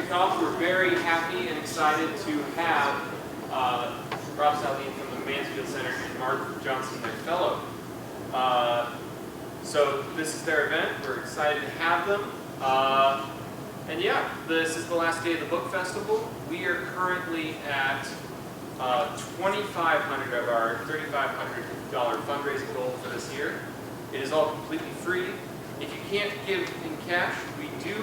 kick off, we're very happy and excited to have Rob Saldin from the Mansfield Center and Marc Johnson, their fellow. So this is their event. We're excited to have them. And yeah, this is the last day of the book festival. We are currently at $2,500 of our $3,500 fundraising goal for this year. It is all completely free. If you can't give in cash, we do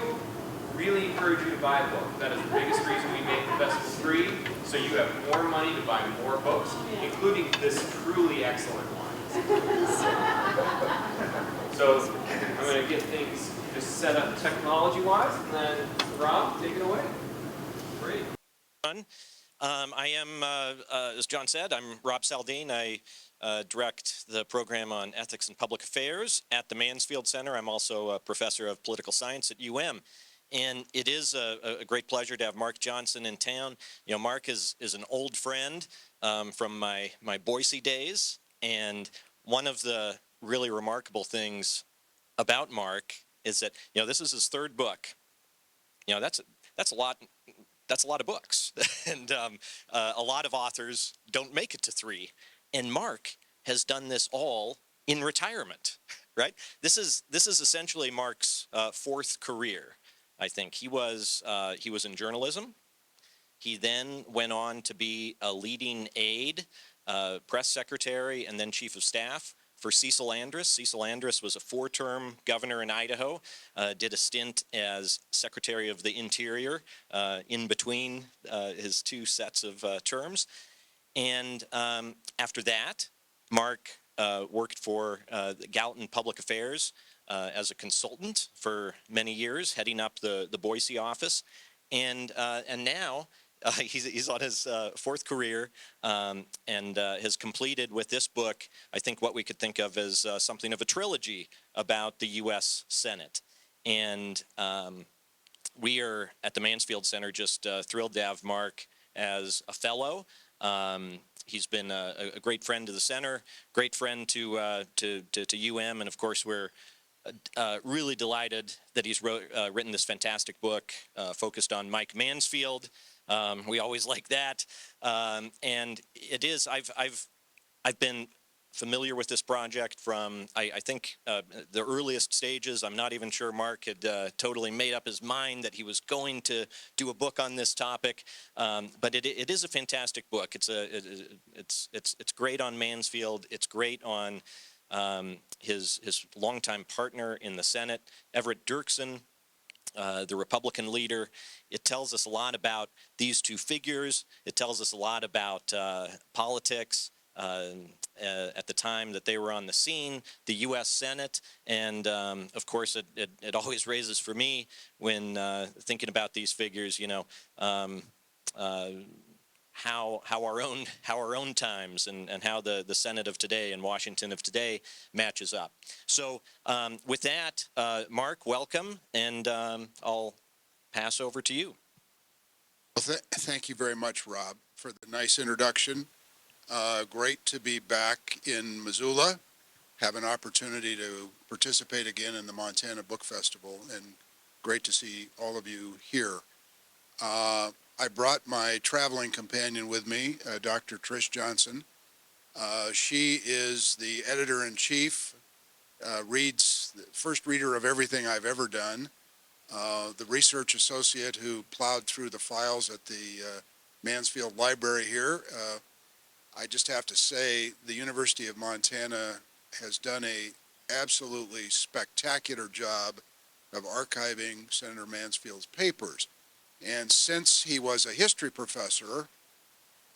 really encourage you to buy a book. That is the biggest reason we make the festival free, so you have more money to buy more books, including this truly excellent one. So I'm going to get things just set up technology-wise, and then Rob, take it away. Great. I am, as John said, I'm Rob Saldin. I direct the program on ethics and public affairs at the Mansfield Center. I'm also a professor of political science at UM. And it is a great pleasure to have Marc Johnson in town. You know, Marc is an old friend from my Boise days. And one of the really remarkable things about Marc is that, you know, this is his third book. You know, that's a lot. That's a lot of books, and a lot of authors don't make it to 3. And Marc has done this all in retirement, right? This is essentially Marc's 4th career. I think he was in journalism. He then went on to be a leading aide, press secretary, and then chief of staff for Cecil Andrus. Cecil Andrus was a 4-term governor in Idaho, did a stint as Secretary of the Interior in between his 2 sets of terms. And after that, Marc worked for Gallatin Public Affairs as a consultant for many years, heading up the Boise office. And now he's on his 4th career and has completed with this book, I think, what we could think of as something of a trilogy about the U.S. Senate. And we are at the Mansfield Center just thrilled to have Marc as a fellow. He's been a great friend to the center, great friend to UM, and of course we're really delighted that he's written this fantastic book focused on Mike Mansfield. We always like that, and it is. I've been familiar with this project from I think the earliest stages. I'm not even sure Marc had totally made up his mind that he was going to do a book on this topic, but it is a fantastic book. It's great on Mansfield. It's great on his longtime partner in the Senate, Everett Dirksen, the Republican leader. It tells us a lot about these 2 figures. It tells us a lot about politics at the time that they were on the scene, the U.S. Senate, and of course it always raises for me when thinking about these figures, you know, how our own times and how the Senate of today and Washington of today matches up. So with that, Marc, welcome, and I'll pass over to you. Well, thank you very much, Rob, for the nice introduction. Great to be back in Missoula, have an opportunity to participate again in the Montana Book Festival, and great to see all of you here. I brought my traveling companion with me, Dr. Trish Johnson. She is the editor-in-chief, reads the first reader of everything I've ever done, the research associate who plowed through the files at the Mansfield Library here. I just have to say the University of Montana has done a absolutely spectacular job of archiving Senator Mansfield's papers. And since he was a history professor,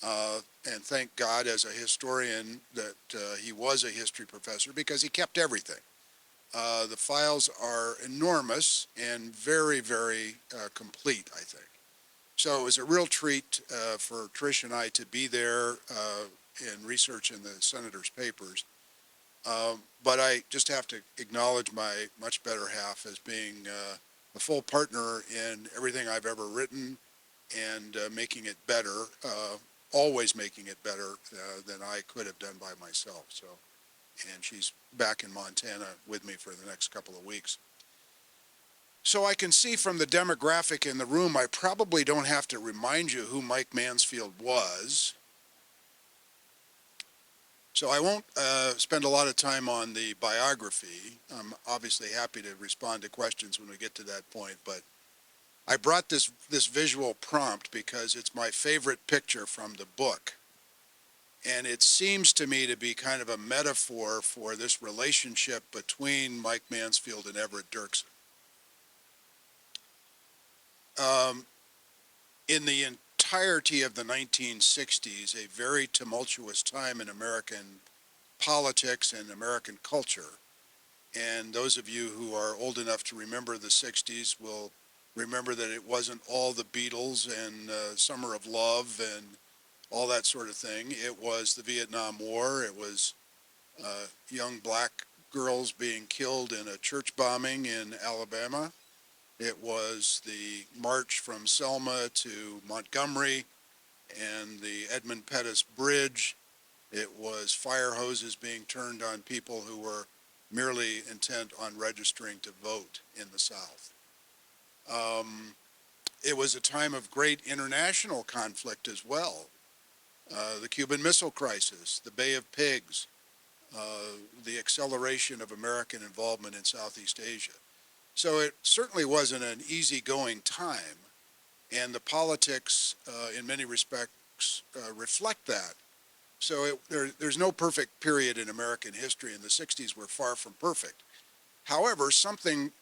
and thank God as a historian that he was a history professor because he kept everything. The files are enormous and very, very complete, I think. So it was a real treat for Trish and I to be there and research in the senator's papers. But I just have to acknowledge my much better half as being a full partner in everything I've ever written and making it better, always making it better than I could have done by myself. So, and she's back in Montana with me for the next couple of weeks. So I can see from the demographic in the room, I probably don't have to remind you who Mike Mansfield was. So I won't spend a lot of time on the biography. I'm obviously happy to respond to questions when we get to that point, but I brought this visual prompt because it's my favorite picture from the book. And it seems to me to be kind of a metaphor for this relationship between Mike Mansfield and Everett Dirksen. In the entirety of the 1960s, a very tumultuous time in American politics and American culture. And those of you who are old enough to remember the 60s will remember that it wasn't all the Beatles and Summer of Love and all that sort of thing. It was the Vietnam War. It was young black girls being killed in a church bombing in Alabama. It was the march from Selma to Montgomery and the Edmund Pettus Bridge. It was fire hoses being turned on people who were merely intent on registering to vote in the South. It was a time of great international conflict as well. The Cuban Missile Crisis, the Bay of Pigs, the acceleration of American involvement in Southeast Asia. So it certainly wasn't an easygoing time, and the politics, in many respects, reflect that. So there's no perfect period in American history, and the 60s were far from perfect. However, something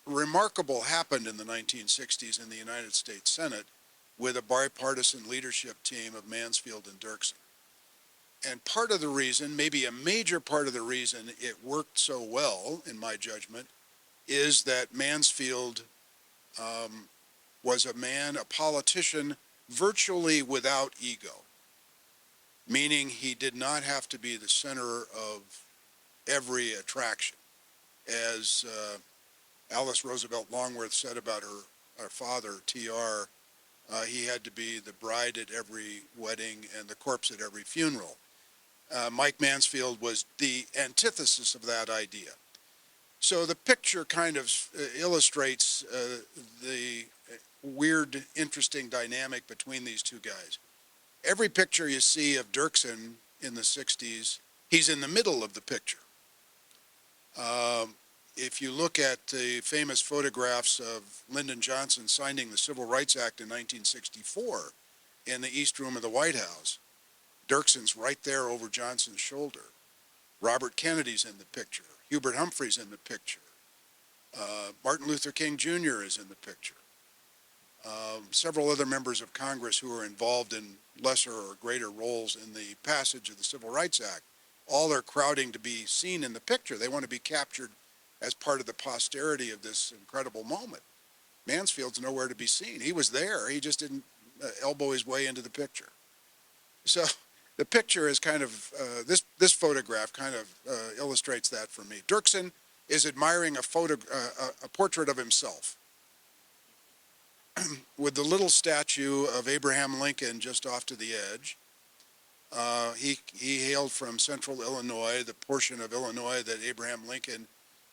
remarkable happened in the 1960s in the United States Senate with a bipartisan leadership team of Mansfield and Dirksen. And part of the reason, maybe a major part of the reason it worked so well, in my judgment, is that Mansfield was a man, a politician, virtually without ego, meaning he did not have to be the center of every attraction. As Alice Roosevelt Longworth said about her father, T.R., he had to be the bride at every wedding and the corpse at every funeral. Mike Mansfield was the antithesis of that idea. So the picture kind of illustrates the weird, interesting dynamic between these two guys. Every picture you see of Dirksen in the 60s, he's in the middle of the picture. If you look at the famous photographs of Lyndon Johnson signing the Civil Rights Act in 1964 in the East Room of the White House, Dirksen's right there over Johnson's shoulder. Robert Kennedy's in the picture. Hubert Humphrey's in the picture. Martin Luther King Jr. is in the picture. Several other members of Congress who are involved in lesser or greater roles in the passage of the Civil Rights Act, all are crowding to be seen in the picture. They want to be captured as part of the posterity of this incredible moment. Mansfield's nowhere to be seen. He was there. He just didn't elbow his way into the picture. So the picture is kind of, this photograph kind of illustrates that for me. Dirksen is admiring a portrait of himself with the little statue of Abraham Lincoln just off to the edge. He hailed from central Illinois, the portion of Illinois that Abraham Lincoln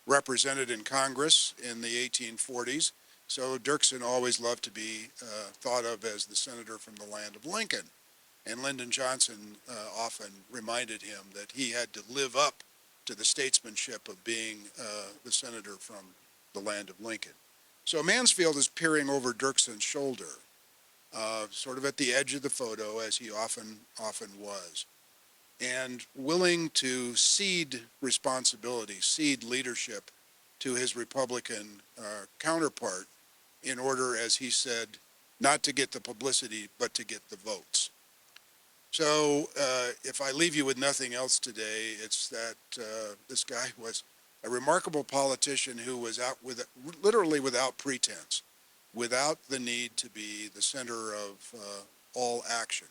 represented in Congress in the 1840s. So Dirksen always loved to be thought of as the senator from the land of Lincoln. And Lyndon Johnson often reminded him that he had to live up to the statesmanship of being the senator from the land of Lincoln. So Mansfield is peering over Dirksen's shoulder, sort of at the edge of the photo, as he often was, and willing to cede responsibility, cede leadership to his Republican counterpart in order, as he said, not to get the publicity, but to get the votes. So if I leave you with nothing else today, it's that this guy was a remarkable politician who was literally without pretense, without the need to be the center of all action,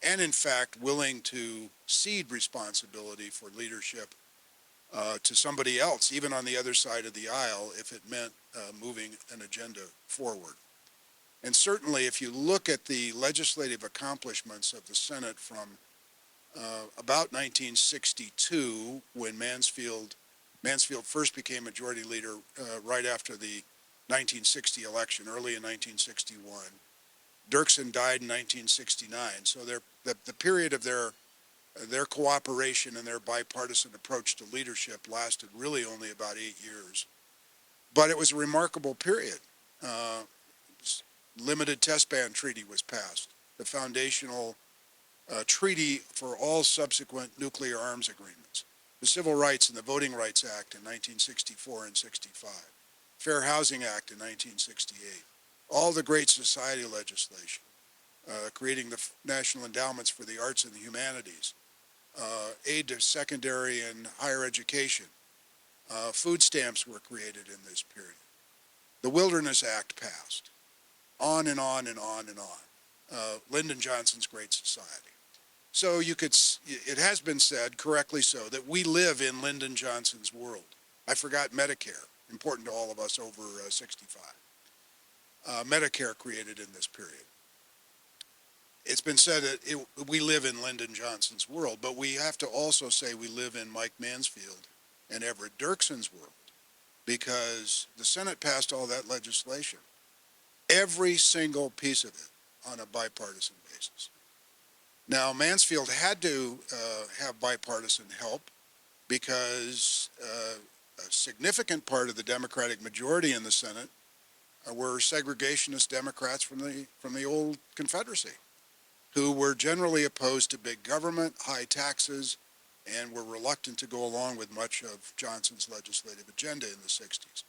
and in fact willing to cede responsibility for leadership to somebody else, even on the other side of the aisle, if it meant moving an agenda forward. And certainly if you look at the legislative accomplishments of the Senate from about 1962, when Mansfield first became majority leader right after the 1960 election, early in 1961. Dirksen died in 1969, so the period of their cooperation and their bipartisan approach to leadership lasted really only about 8 years. But it was a remarkable period. Limited test ban treaty was passed, the foundational treaty for all subsequent nuclear arms agreements, the Civil Rights and the Voting Rights Act in 1964 and 65, Fair Housing Act in 1968, all the Great Society legislation, creating the National Endowments for the Arts and the Humanities, aid to secondary and higher education. Food stamps were created in this period. The Wilderness Act passed. On and on and on and on. Lyndon Johnson's Great Society. So it has been said, correctly so, that we live in Lyndon Johnson's world. I forgot Medicare, important to all of us over 65. Medicare created in this period. It's been said that we live in Lyndon Johnson's world, but we have to also say we live in Mike Mansfield and Everett Dirksen's world, because the Senate passed all that legislation, every single piece of it, on a bipartisan basis. Now, Mansfield had to have bipartisan help because a significant part of the Democratic majority in the Senate were segregationist Democrats from the old Confederacy, who were generally opposed to big government, high taxes, and were reluctant to go along with much of Johnson's legislative agenda in the 60s.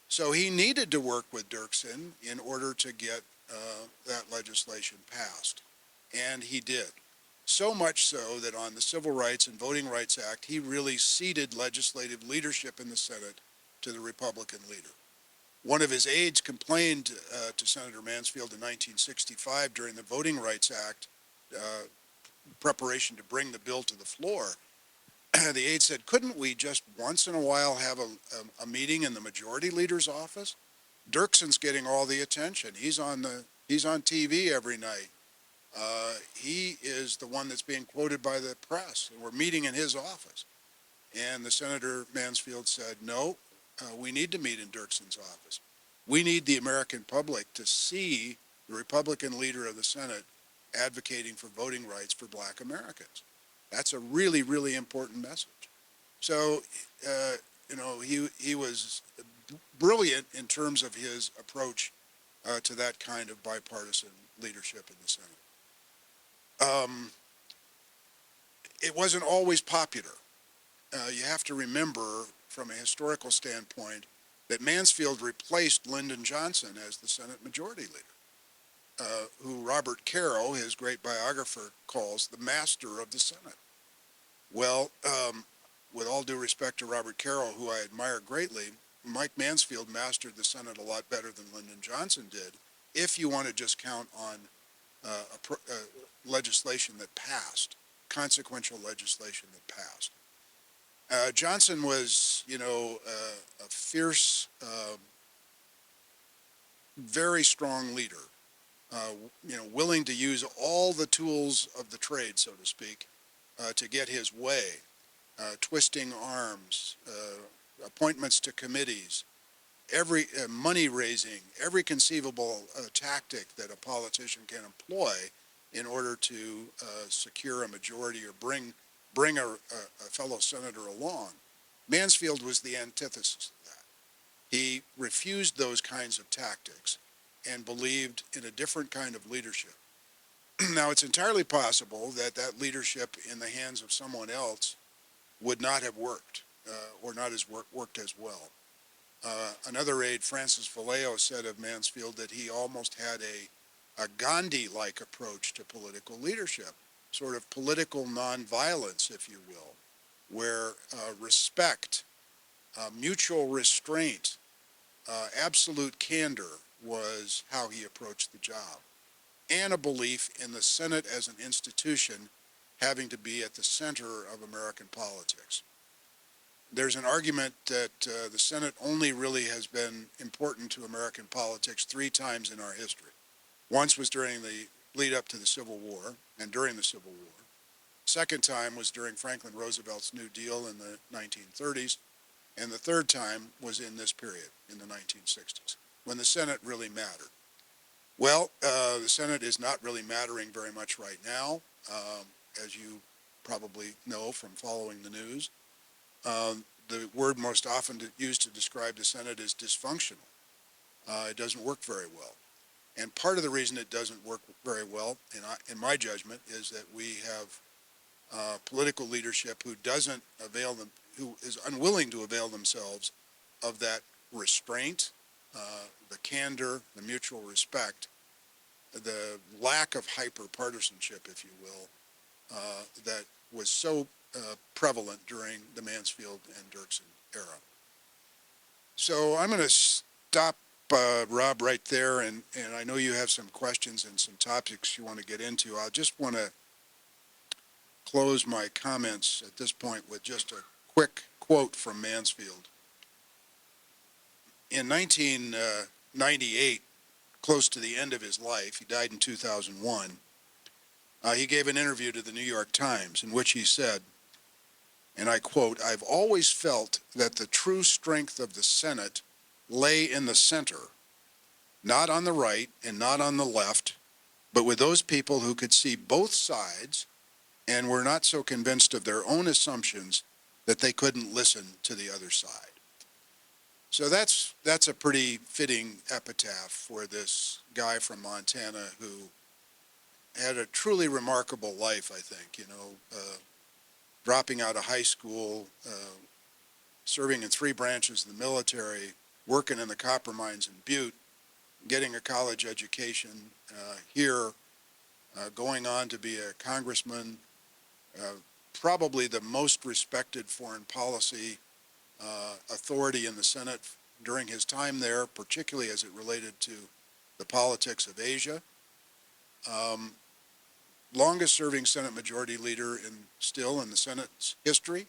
So he needed to work with Dirksen in order to get that legislation passed, and he did. So much so that on the Civil Rights and Voting Rights Act, he really ceded legislative leadership in the Senate to the Republican leader. One of his aides complained to Senator Mansfield in 1965 during the Voting Rights Act preparation to bring the bill to the floor. The aide said, couldn't we just once in a while have a meeting in the majority leader's office? Dirksen's getting all the attention. He's on TV every night. He is the one that's being quoted by the press, and we're meeting in his office. And the Senator Mansfield said, no, we need to meet in Dirksen's office. We need the American public to see the Republican leader of the Senate advocating for voting rights for black Americans. That's a really, really important message. So, he was brilliant in terms of his approach to that kind of bipartisan leadership in the Senate. It wasn't always popular. You have to remember, from a historical standpoint, that Mansfield replaced Lyndon Johnson as the Senate Majority Leader, who Robert Caro, his great biographer, calls the master of the Senate. Well, with all due respect to Robert Caro, who I admire greatly, Mike Mansfield mastered the Senate a lot better than Lyndon Johnson did, if you want to just count on legislation that passed, consequential legislation that passed. Johnson was, a fierce, very strong leader, willing to use all the tools of the trade, so to speak, to get his way, twisting arms, appointments to committees, every money raising, every conceivable tactic that a politician can employ in order to secure a majority or bring a fellow senator along. Mansfield was the antithesis of that. He refused those kinds of tactics and believed in a different kind of leadership. Now, it's entirely possible that that leadership in the hands of someone else would not have worked, or not as worked as well. Another aide, Francis Vallejo, said of Mansfield that he almost had a Gandhi-like approach to political leadership, sort of political nonviolence, if you will, where respect, mutual restraint, absolute candor was how he approached the job, and a belief in the Senate as an institution having to be at the center of American politics. There's an argument that the Senate only really has been important to American politics 3 times in our history. Once was during the lead up to the Civil War and during the Civil War. Second time was during Franklin Roosevelt's New Deal in the 1930s. And the third time was in this period, in the 1960s. when the Senate really mattered. Well, the Senate is not really mattering very much right now, as you probably know from following the news. The word most often used to describe the Senate is dysfunctional. It doesn't work very well. And part of the reason it doesn't work very well, in my judgment, is that we have political leadership who is unwilling to avail themselves of that restraint, the candor, the mutual respect, the lack of hyper-partisanship, if you will, that was so prevalent during the Mansfield and Dirksen era. So I'm going to stop, Rob, right there, and I know you have some questions and some topics you want to get into. I just want to close my comments at this point with just a quick quote from Mansfield. In 1998, close to the end of his life, he died in 2001, he gave an interview to the New York Times in which he said, and I quote, "I've always felt that the true strength of the Senate lay in the center, not on the right and not on the left, but with those people who could see both sides and were not so convinced of their own assumptions that they couldn't listen to the other side." So that's a pretty fitting epitaph for this guy from Montana who had a truly remarkable life, I think, dropping out of high school, serving in 3 branches of the military, working in the copper mines in Butte, getting a college education here, going on to be a congressman, probably the most respected foreign policy authority in the Senate during his time there, particularly as it related to the politics of Asia. Longest serving Senate Majority Leader still in the Senate's history,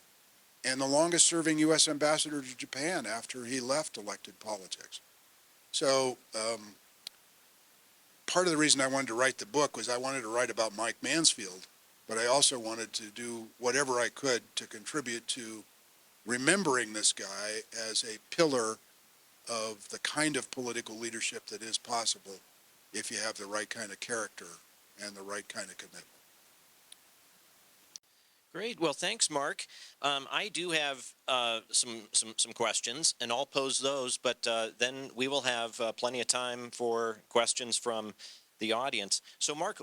and the longest serving U.S. Ambassador to Japan after he left elected politics. So part of the reason I wanted to write the book was I wanted to write about Mike Mansfield, but I also wanted to do whatever I could to contribute to remembering this guy as a pillar of the kind of political leadership that is possible if you have the right kind of character and the right kind of commitment. Great. Well, thanks, Mark. I do have some questions, and I'll pose those, but then we will have plenty of time for questions from the audience. So, Mark,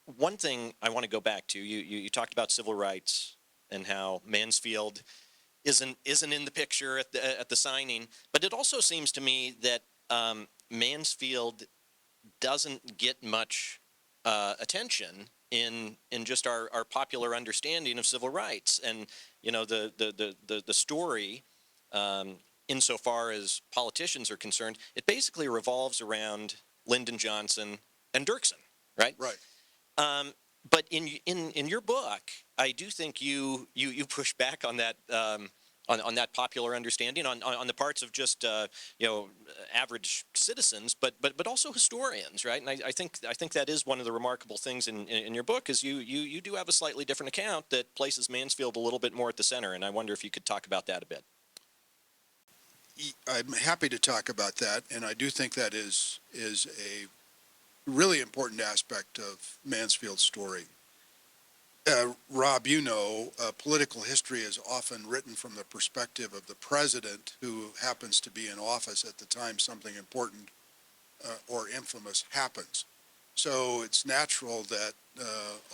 one thing I want to go back to, you talked about civil rights and how Mansfield isn't in the picture at the signing, but it also seems to me that Mansfield doesn't get much attention in just our popular understanding of civil rights, and the story, insofar as politicians are concerned, it basically revolves around Lyndon Johnson and Dirksen, right? Right. But in your book, I do think you push back on that on that popular understanding on the parts of just average citizens, but also historians, right? And I think that is one of the remarkable things in your book is you do have a slightly different account that places Mansfield a little bit more at the center, and I wonder if you could talk about that a bit. I'm happy to talk about that, and I do think that is a really important aspect of Mansfield's story. Rob, political history is often written from the perspective of the president who happens to be in office at the time something important or infamous happens. So it's natural that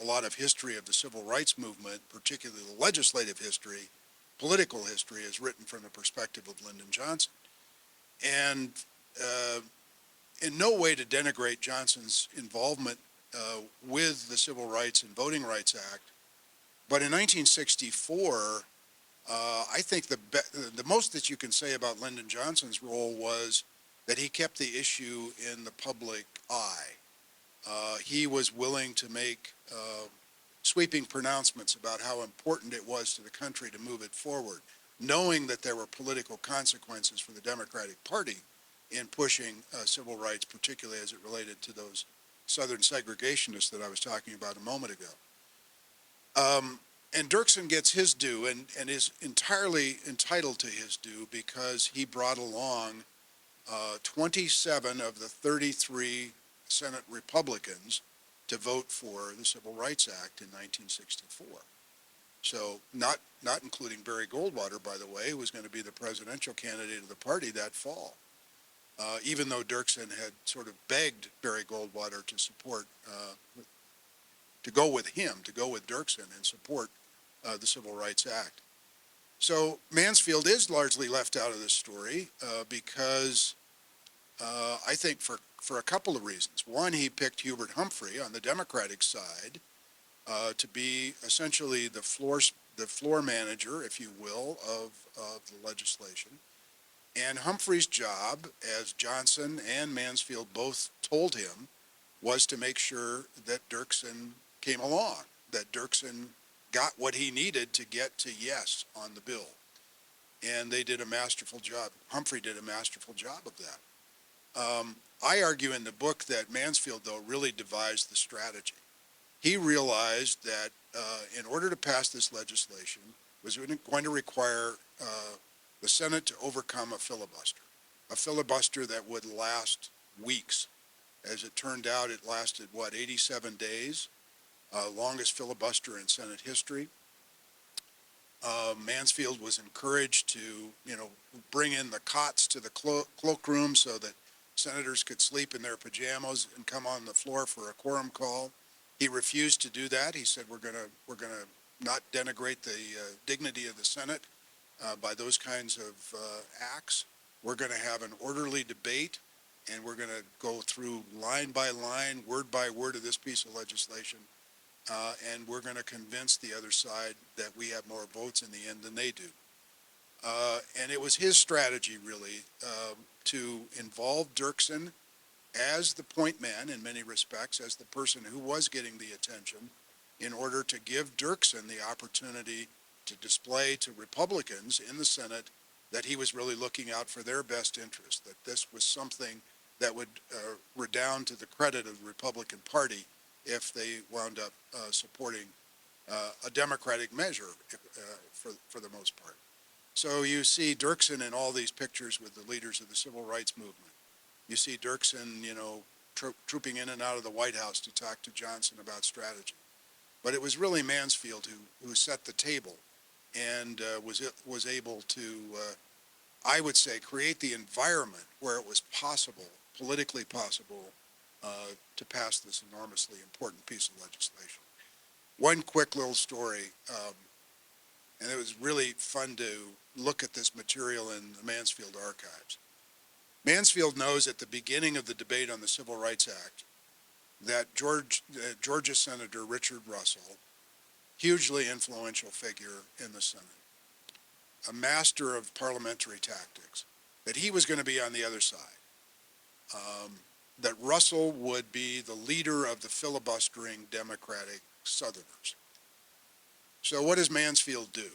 a lot of history of the civil rights movement, particularly the legislative history, political history, is written from the perspective of Lyndon Johnson. And in no way to denigrate Johnson's involvement with the Civil Rights and Voting Rights Act, but in 1964, I think the most that you can say about Lyndon Johnson's role was that he kept the issue in the public eye. He was willing to make sweeping pronouncements about how important it was to the country to move it forward, knowing that there were political consequences for the Democratic Party in pushing civil rights, particularly as it related to those Southern segregationists that I was talking about a moment ago. And Dirksen gets his due and is entirely entitled to his due because he brought along 27 of the 33 Senate Republicans to vote for the Civil Rights Act in 1964. So not including Barry Goldwater, by the way, who was going to be the presidential candidate of the party that fall. Even though Dirksen had sort of begged Barry Goldwater to support, to go with him, to go with Dirksen and support the Civil Rights Act. So Mansfield is largely left out of this story because I think for a couple of reasons. One, he picked Hubert Humphrey on the Democratic side to be essentially the floor manager, if you will, of the legislation. And Humphrey's job, as Johnson and Mansfield both told him, was to make sure that Dirksen came along, that Dirksen got what he needed to get to yes on the bill. And they did a masterful job. Humphrey did a masterful job of that. I argue in the book that Mansfield, though, really devised the strategy. He realized that in order to pass this legislation was going to require the Senate to overcome a filibuster that would last weeks. As it turned out, it lasted, 87 days, longest filibuster in Senate history. Mansfield was encouraged to, bring in the cots to the cloakroom so that senators could sleep in their pajamas and come on the floor for a quorum call. He refused to do that. He said, we're going to not denigrate the dignity of the Senate by those kinds of acts. We're going to have an orderly debate, and we're going to go through line by line, word by word of this piece of legislation, and we're going to convince the other side that we have more votes in the end than they do. And it was his strategy, really, to involve Dirksen as the point man in many respects, as the person who was getting the attention, in order to give Dirksen the opportunity to display to Republicans in the Senate that he was really looking out for their best interest, that this was something that would redound to the credit of the Republican Party if they wound up supporting a Democratic measure for the most part. So you see Dirksen in all these pictures with the leaders of the civil rights movement. You see Dirksen, trooping in and out of the White House to talk to Johnson about strategy. But it was really Mansfield who set the table and was able to, I would say, create the environment where it was possible, politically possible, to pass this enormously important piece of legislation. One quick little story, and it was really fun to look at this material in the Mansfield archives. Mansfield knows at the beginning of the debate on the Civil Rights Act that Georgia Senator Richard Russell, hugely influential figure in the Senate, a master of parliamentary tactics, that he was going to be on the other side, that Russell would be the leader of the filibustering Democratic Southerners. So what does Mansfield do?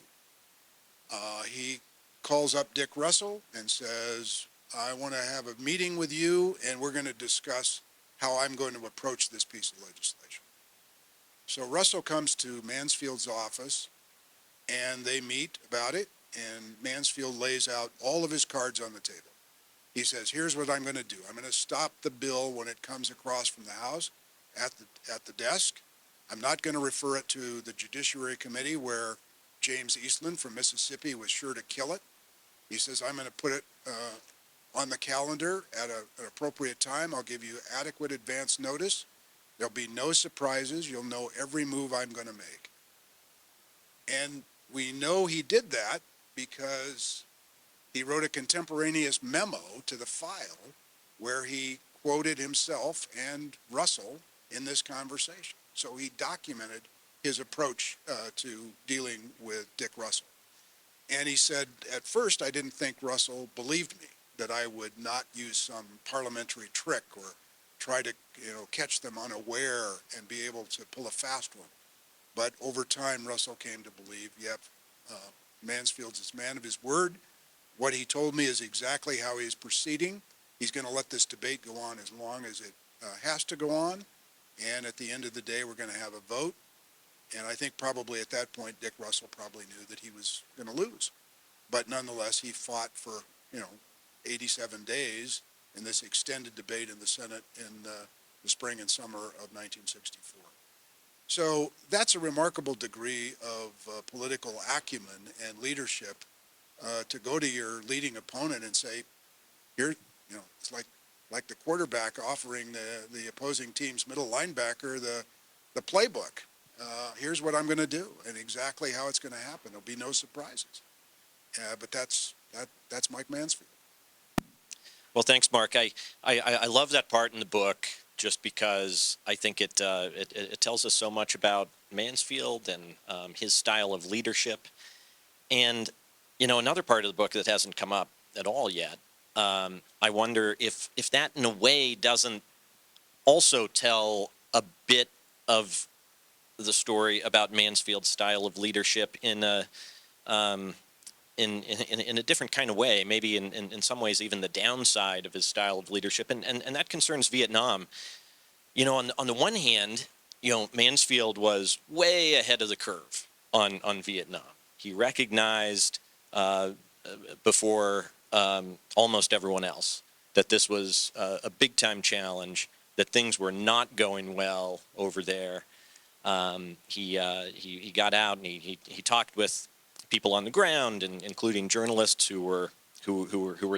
He calls up Dick Russell and says, I want to have a meeting with you, and we're going to discuss how I'm going to approach this piece of legislation. So Russell comes to Mansfield's office, and they meet about it, and Mansfield lays out all of his cards on the table. He says, here's what I'm going to do. I'm going to stop the bill when it comes across from the House at the desk. I'm not going to refer it to the Judiciary Committee where James Eastland from Mississippi was sure to kill it. He says, I'm going to put it on the calendar at an appropriate time. I'll give you adequate advance notice. There'll be no surprises. You'll know every move I'm going to make. And we know he did that because he wrote a contemporaneous memo to the file where he quoted himself and Russell in this conversation. So he documented his approach to dealing with Dick Russell. And he said, at first, I didn't think Russell believed me, that I would not use some parliamentary trick or try to, catch them unaware and be able to pull a fast one. But over time, Russell came to believe, Mansfield's this man of his word. What he told me is exactly how he's proceeding. He's going to let this debate go on as long as it has to go on. And at the end of the day, we're going to have a vote. And I think probably at that point, Dick Russell probably knew that he was going to lose. But nonetheless, he fought for, 87 days in this extended debate in the Senate in the spring and summer of 1964. So that's a remarkable degree of political acumen and leadership to go to your leading opponent and say, here, it's like the quarterback offering the opposing team's middle linebacker the playbook. Here's what I'm going to do and exactly how it's going to happen. There'll be no surprises. But that's Mike Mansfield. Well, thanks, Mark. I love that part in the book just because I think it tells us so much about Mansfield and his style of leadership. And, another part of the book that hasn't come up at all yet, I wonder if that in a way doesn't also tell a bit of the story about Mansfield's style of leadership in a different kind of way, maybe in some ways even the downside of his style of leadership, and that concerns Vietnam. On the one hand, Mansfield was way ahead of the curve on Vietnam. He recognized before almost everyone else that this was a big time challenge, that things were not going well over there. He got out and he talked with people on the ground, and including journalists who were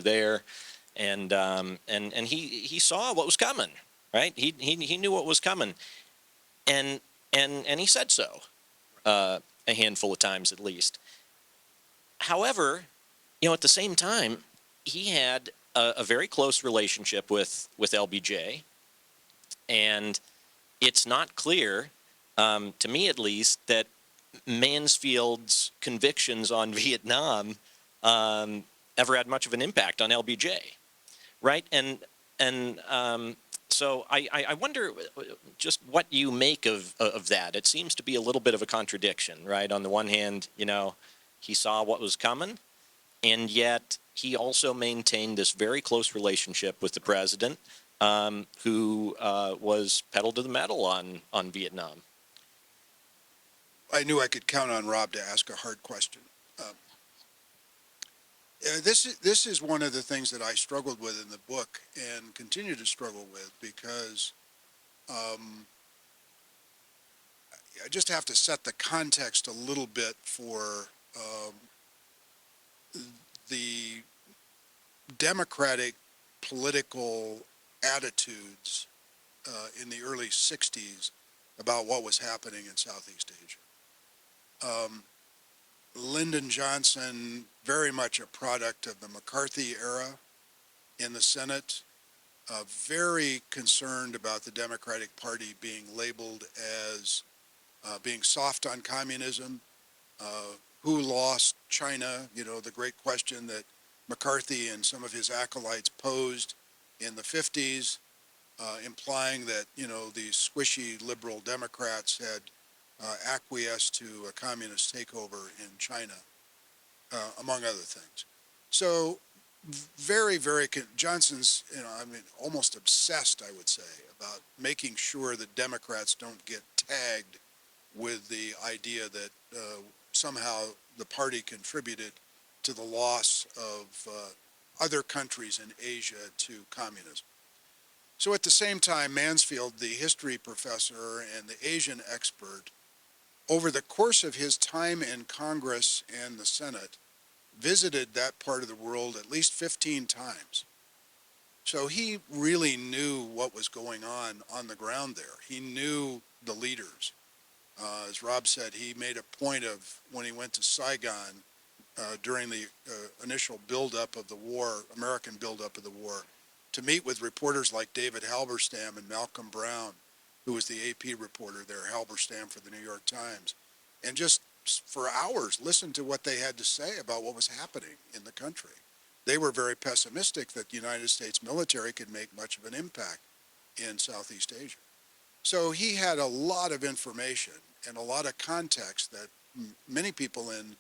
there, and he saw what was coming. Right? He knew what was coming, and he said so a handful of times at least. However, at the same time, he had a very close relationship with LBJ, and it's not clear, to me at least, that Mansfield's convictions on Vietnam ever had much of an impact on LBJ, right? And so I wonder just what you make of that. It seems to be a little bit of a contradiction, right? On the one hand, he saw what was coming, and yet he also maintained this very close relationship with the president, who was pedal to the metal on Vietnam. I knew I could count on Rob to ask a hard question. This is one of the things that I struggled with in the book and continue to struggle with, because I just have to set the context a little bit for the democratic political attitudes in the early 60s about what was happening in Southeast Asia. Lyndon Johnson, very much a product of the McCarthy era in the Senate, very concerned about the Democratic Party being labeled as being soft on communism. Who lost China? The great question that McCarthy and some of his acolytes posed in the 50s, implying that, these squishy liberal Democrats had acquiesced to a communist takeover in China, among other things. So very, very, Johnson's, almost obsessed, I would say, about making sure that Democrats don't get tagged with the idea that somehow the party contributed to the loss of other countries in Asia to communism. So at the same time, Mansfield, the history professor and the Asian expert, over the course of his time in Congress and the Senate, visited that part of the world at least 15 times. So he really knew what was going on the ground there. He knew the leaders. As Rob said, he made a point of, when he went to Saigon during the initial buildup of the war, American buildup of the war, to meet with reporters like David Halberstam and Malcolm Brown, who was the AP reporter there, Halberstam for the New York Times, and just for hours listened to what they had to say about what was happening in the country. They were very pessimistic that the United States military could make much of an impact in Southeast Asia. So he had a lot of information and a lot of context that many people in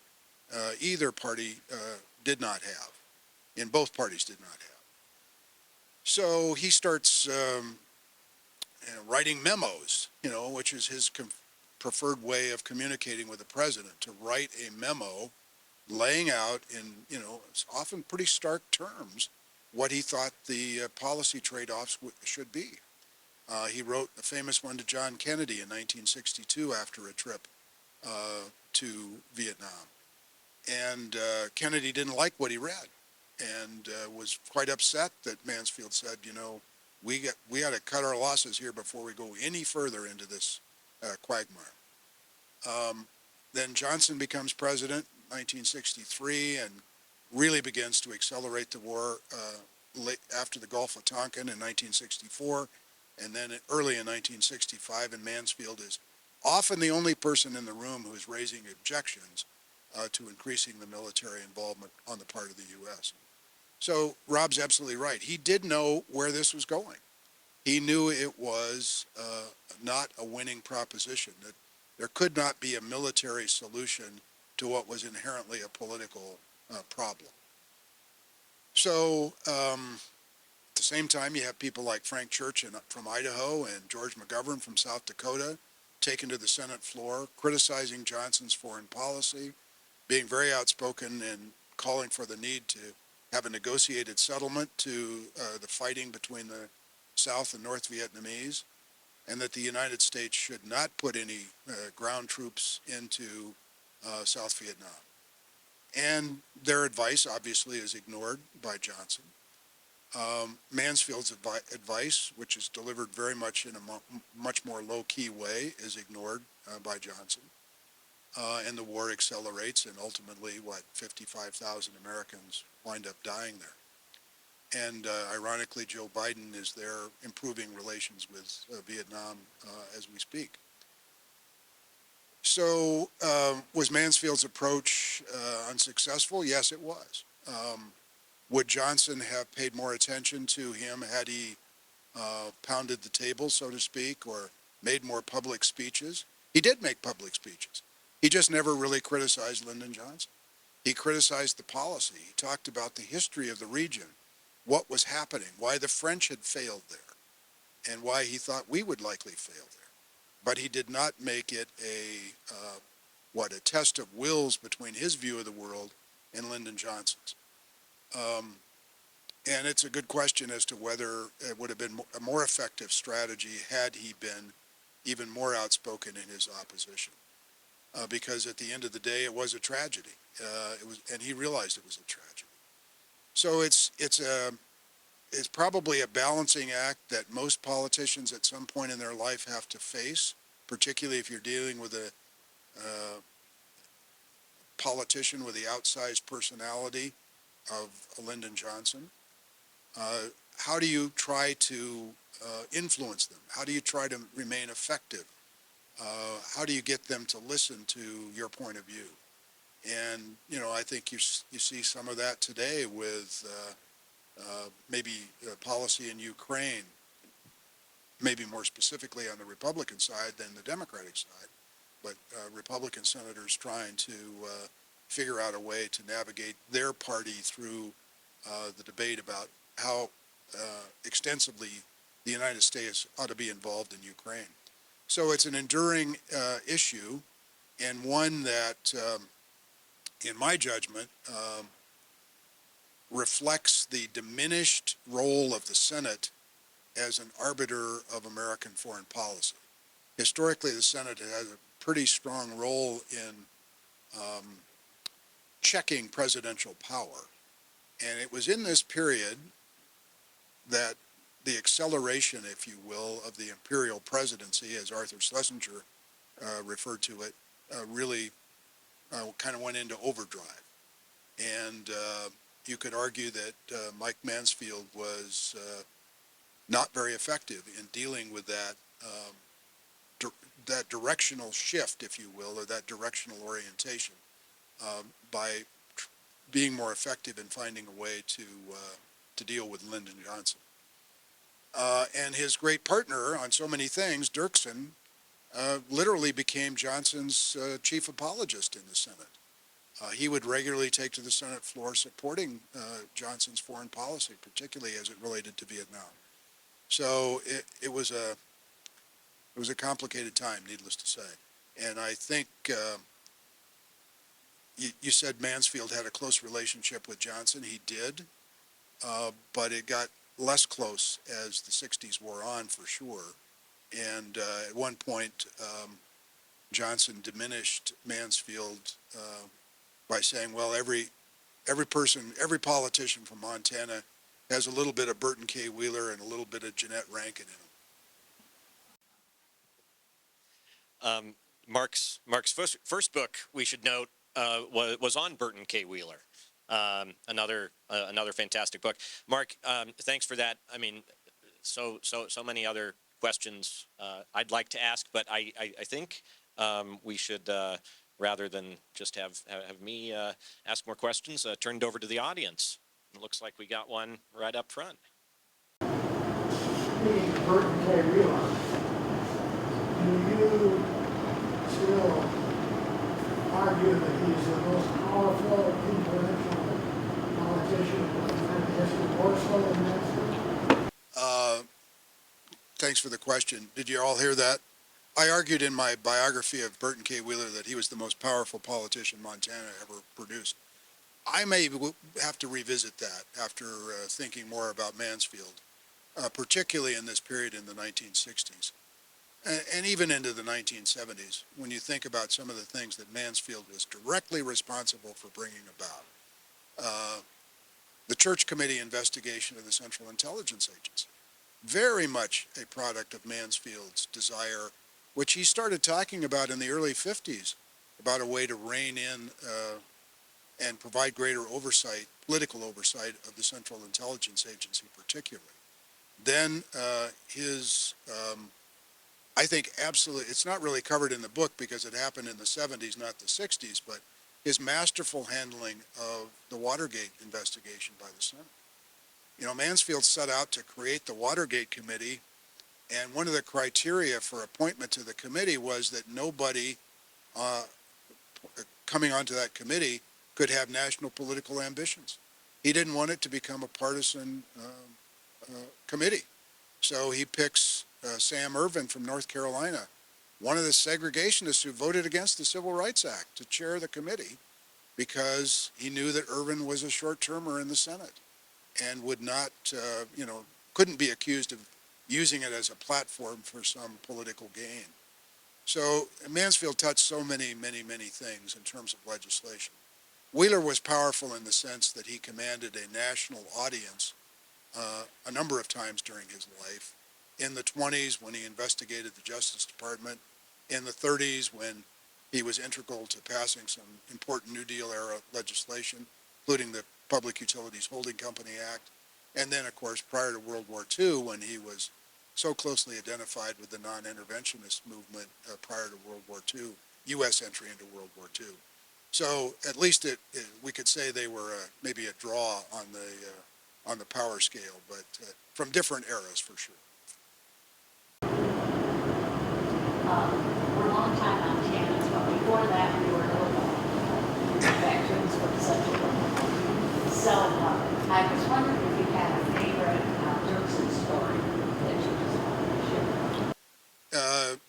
either party did not have, in both parties did not have. So he starts writing memos, which is his preferred way of communicating with the president, to write a memo laying out in, often pretty stark terms, what he thought the policy trade-offs should be. He wrote a famous one to John Kennedy in 1962 after a trip to Vietnam. And Kennedy didn't like what he read and was quite upset that Mansfield said, you know, we got to cut our losses here before we go any further into this quagmire. Then Johnson becomes president in 1963 and really begins to accelerate the war after the Gulf of Tonkin in 1964, and then early in 1965, and Mansfield is often the only person in the room who is raising objections to increasing the military involvement on the part of the U.S. So Rob's absolutely right. He did know where this was going. He knew it was not a winning proposition, that there could not be a military solution to what was inherently a political problem. So at the same time, you have people like Frank Church from Idaho and George McGovern from South Dakota taken to the Senate floor, criticizing Johnson's foreign policy, being very outspoken and calling for the need to have a negotiated settlement to the fighting between the South and North Vietnamese, and that the United States should not put any ground troops into South Vietnam. And their advice, obviously, is ignored by Johnson. Mansfield's advice, which is delivered very much in a much more low-key way, is ignored by Johnson. And the war accelerates, and ultimately, 55,000 Americans wind up dying there. And ironically, Joe Biden is there improving relations with Vietnam as we speak. So was Mansfield's approach unsuccessful? Yes, it was. Would Johnson have paid more attention to him had he pounded the table, so to speak, or made more public speeches? He did make public speeches. He just never really criticized Lyndon Johnson. He criticized the policy. He talked about the history of the region, what was happening, why the French had failed there, and why he thought we would likely fail there. But he did not make it a test of wills between his view of the world and Lyndon Johnson's. And it's a good question as to whether it would have been a more effective strategy had he been even more outspoken in his opposition. Because at the end of the day, it was a tragedy. And he realized it was a tragedy. So it's probably a balancing act that most politicians at some point in their life have to face, particularly if you're dealing with a politician with the outsized personality of Lyndon Johnson. How do you try to influence them? How do you try to remain effective? How do you get them to listen to your point of view? And, you know, I think you see some of that today with maybe policy in Ukraine, maybe more specifically on the Republican side than the Democratic side, but Republican senators trying to figure out a way to navigate their party through the debate about how extensively the United States ought to be involved in Ukraine. So it's an enduring issue, and one that, in my judgment, reflects the diminished role of the Senate as an arbiter of American foreign policy. Historically, the Senate has a pretty strong role in checking presidential power. And it was in this period that the acceleration, if you will, of the imperial presidency, as Arthur Schlesinger referred to it, really kind of went into overdrive. And you could argue that Mike Mansfield was not very effective in dealing with that that directional shift, if you will, or that directional orientation, by being more effective in finding a way to deal with Lyndon Johnson. And his great partner on so many things, Dirksen, literally became Johnson's chief apologist in the Senate. He would regularly take to the Senate floor supporting Johnson's foreign policy, particularly as it related to Vietnam. So it was a complicated time, needless to say. And I think you said Mansfield had a close relationship with Johnson. He did. but it got less close as the 60s wore on for sure. And at one point, Johnson diminished Mansfield by saying, well, every politician from Montana has a little bit of Burton K. Wheeler and a little bit of Jeanette Rankin in him. Mark's first book, we should note, was on Burton K. Wheeler. Another fantastic book. Marc, thanks for that. I mean, so many other questions I'd like to ask, but I think we should, rather than just have me ask more questions, turn it over to the audience. It looks like we got one right up front. Speaking of Burton K. Wheeler, do you still argue that he's the most powerful, influential politician in American history, more so than Mansfield? Thanks for the question. Did you all hear that? I argued in my biography of Burton K. Wheeler that he was the most powerful politician Montana ever produced. I may have to revisit that after thinking more about Mansfield, particularly in this period in the 1960s. And even into the 1970s, when you think about some of the things that Mansfield was directly responsible for bringing about. The Church Committee investigation of the Central Intelligence Agency, very much a product of Mansfield's desire, which he started talking about in the early 50s, about a way to rein in and provide greater oversight, political oversight of the Central Intelligence Agency particularly. Then I think absolutely, it's not really covered in the book because it happened in the 70s, not the 60s, but his masterful handling of the Watergate investigation by the Senate. You know, Mansfield set out to create the Watergate Committee, and one of the criteria for appointment to the committee was that nobody coming onto that committee could have national political ambitions. He didn't want it to become a partisan committee. So he picks Sam Ervin from North Carolina, one of the segregationists who voted against the Civil Rights Act, to chair the committee because he knew that Ervin was a short-termer in the Senate and would not, couldn't be accused of using it as a platform for some political gain. So Mansfield touched so many, many, many things in terms of legislation. Wheeler was powerful in the sense that he commanded a national audience a number of times during his life. In the 20s, when he investigated the Justice Department, in the 30s, when he was integral to passing some important New Deal era legislation, including the Public Utilities Holding Company Act, and then, of course, prior to World War II, when he was so closely identified with the non-interventionist movement prior to World War II, U.S. entry into World War II. So at least we could say they were maybe a draw on the power scale, but from different eras for sure. We're long-time Montanans, but before that we were Illinois veterans with such a So I was wondering if you had a favorite Dirksen story that you just wanted to share.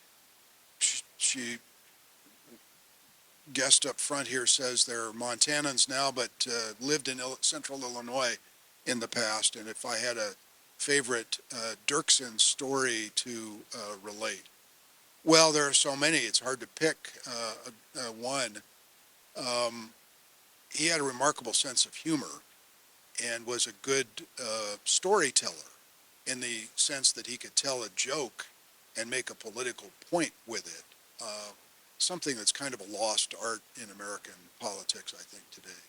She guest up front here says they're Montanans now, but lived in central Illinois in the past. And if I had a favorite Dirksen story to relate, well, there are so many, it's hard to pick one. He had a remarkable sense of humor and was a good storyteller in the sense that he could tell a joke and make a political point with it. Something that's kind of a lost art in American politics, I think, today.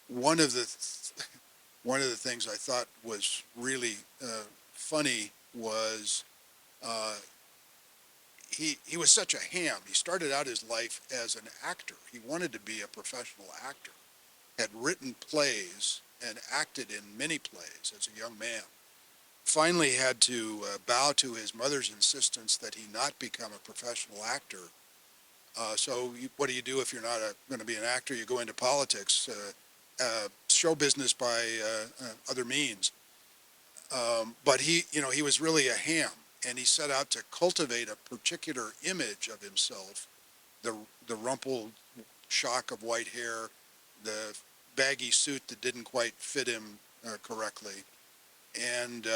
One of the things I thought was really funny was he was such a ham. He started out his life as an actor. He wanted to be a professional actor, had written plays and acted in many plays as a young man. Finally had to bow to his mother's insistence that he not become a professional actor. What do you do if you're not going to be an actor? You go into politics, show business by other means. But he was really a ham, and he set out to cultivate a particular image of himself, the rumpled shock of white hair, the baggy suit that didn't quite fit him correctly. And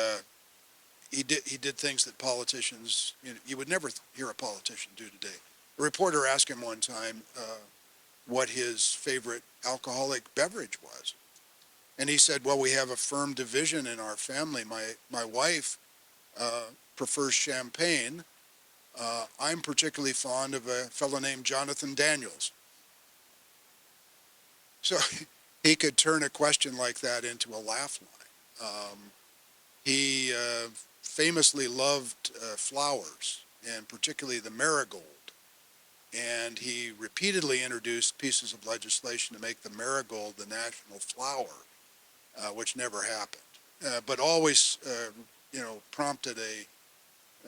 he did things that politicians, you would never hear a politician do today. A reporter asked him one time what his favorite alcoholic beverage was. And he said, well, we have a firm division in our family. My wife prefers champagne. I'm particularly fond of a fellow named Jonathan Daniels. So he could turn a question like that into a laugh line. He famously loved flowers, and particularly the marigold. And he repeatedly introduced pieces of legislation to make the marigold the national flower, which never happened. But always, prompted a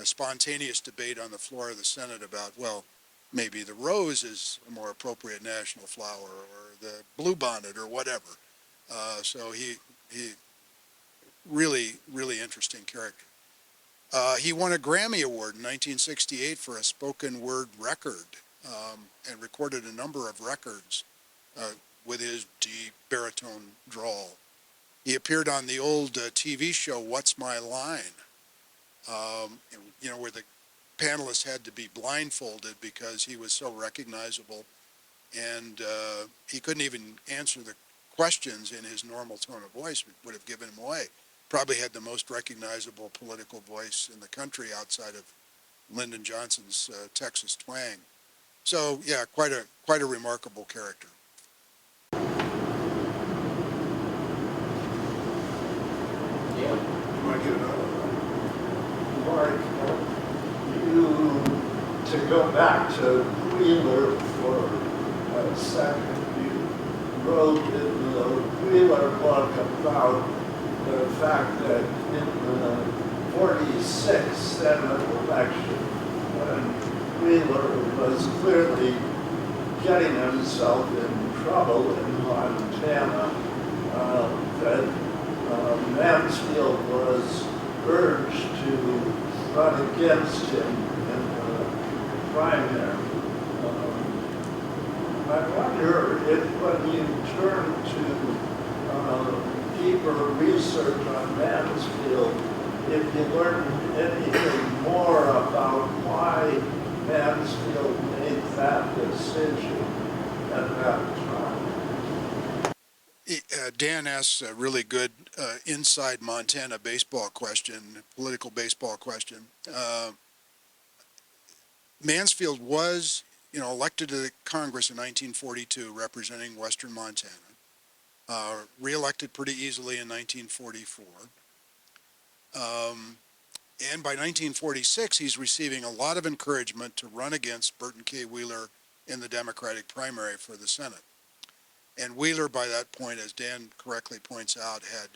spontaneous debate on the floor of the Senate about, well, maybe the rose is a more appropriate national flower, or the bluebonnet, or whatever. So he really, really interesting character. He won a Grammy Award in 1968 for a spoken word record, and recorded a number of records with his deep baritone drawl. He appeared on the old TV show What's My Line, where the panelists had to be blindfolded because he was so recognizable, and he couldn't even answer the questions in his normal tone of voice. It would have given him away. Probably had the most recognizable political voice in the country outside of Lyndon Johnson's Texas twang. So yeah, quite a remarkable character. Yeah. You might get another one. Mark, to go back to Wheeler for a second, you wrote in the Wheeler book about the fact that in the 46 Senate election, when Wheeler was clearly getting himself in trouble in Montana, that Mansfield was urged to run against him in the primary. I wonder if when you turn to deeper research on Mansfield, if you learned anything more about why Mansfield made that decision at that time. Dan asks a really good inside Montana baseball question, political baseball question. Mansfield was, elected to the Congress in 1942, representing Western Montana. Reelected pretty easily in 1944. And by 1946, he's receiving a lot of encouragement to run against Burton K. Wheeler in the Democratic primary for the Senate. And Wheeler, by that point, as Dan correctly points out, had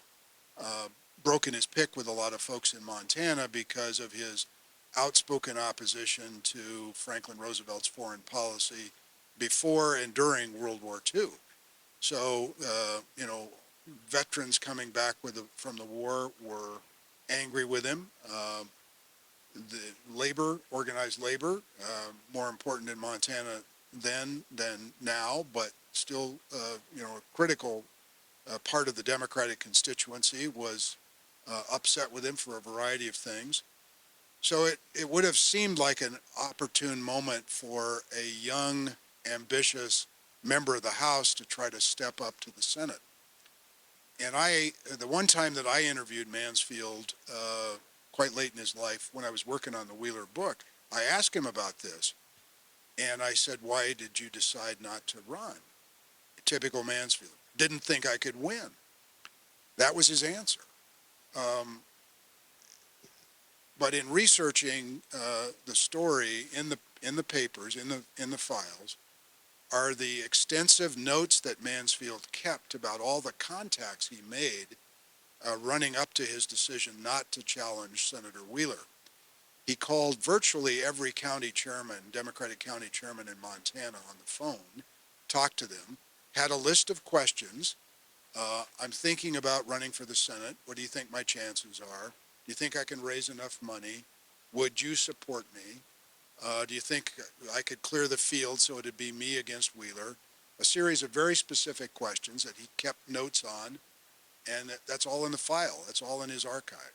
broken his pick with a lot of folks in Montana because of his outspoken opposition to Franklin Roosevelt's foreign policy before and during World War II. So, veterans coming back from the war were angry with him. The organized labor, more important in Montana then than now, but still, a critical part of the Democratic constituency was upset with him for a variety of things. So it would have seemed like an opportune moment for a young, ambitious member of the House to try to step up to the Senate. And the one time that I interviewed Mansfield, quite late in his life, when I was working on the Wheeler book, I asked him about this. And I said, why did you decide not to run? Typical Mansfield. Didn't think I could win. That was his answer. But in researching the story in the papers, in the files, are the extensive notes that Mansfield kept about all the contacts he made running up to his decision not to challenge Senator Wheeler. He called virtually every county chairman, Democratic county chairman in Montana on the phone, talked to them, had a list of questions. I'm thinking about running for the Senate. What do you think my chances are? Do you think I can raise enough money? Would you support me? Do you think I could clear the field so it'd be me against Wheeler? a series of very specific questions that he kept notes on, and that's all in the file. That's all in his archive.